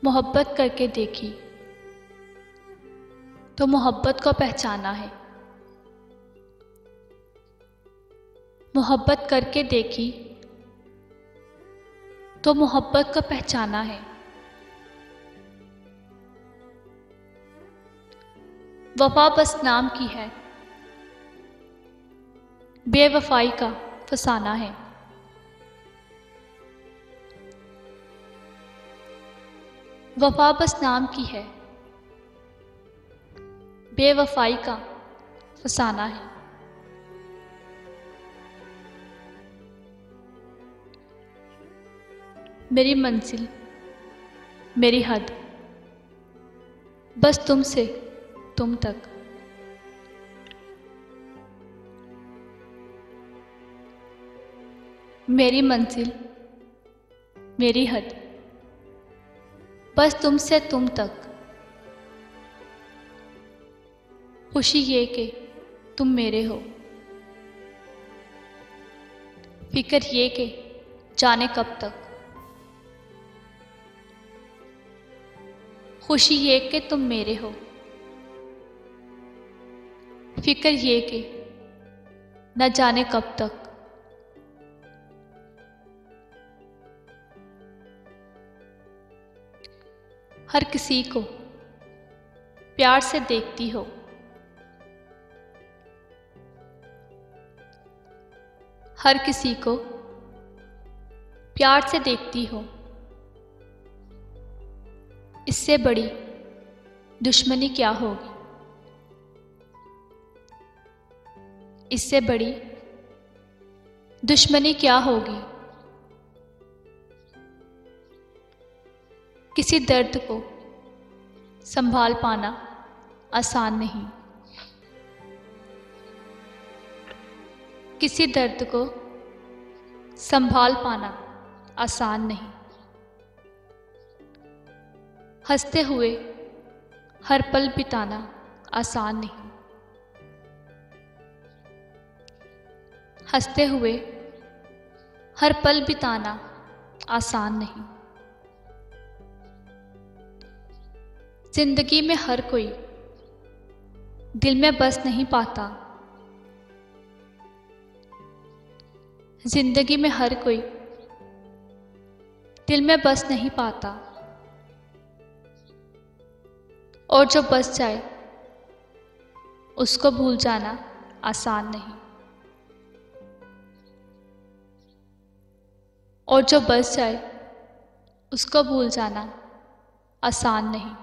मोहब्बत करके देखी तो मोहब्बत को पहचाना है। मोहब्बत करके देखी तो मोहब्बत को पहचाना है। वफा बस नाम की है, बेवफाई का फसाना है। वफा बस नाम की है, बेवफाई का फसाना है। मेरी मंजिल मेरी हद, बस तुमसे तुम तक। मेरी मंजिल मेरी हद, बस तुमसे तुम तक। खुशी ये कि तुम मेरे हो, फिक्र ये कि जाने कब तक। खुशी ये कि तुम मेरे हो, फिक्र ये कि न जाने कब तक। हर किसी को प्यार से देखती हो, हर किसी को प्यार से देखती हो। इससे बड़ी दुश्मनी क्या होगी, इससे बड़ी दुश्मनी क्या होगी। किसी दर्द को संभाल पाना आसान नहीं, किसी दर्द को संभाल पाना आसान नहीं। हंसते हुए हर पल बिताना आसान नहीं, हंसते हुए हर पल बिताना आसान नहीं। जिंदगी में हर कोई दिल में बस नहीं पाता, जिंदगी में हर कोई दिल में बस नहीं पाता। और जो बस जाए उसको भूल जाना आसान नहीं, और जो बस जाए उसको भूल जाना आसान नहीं।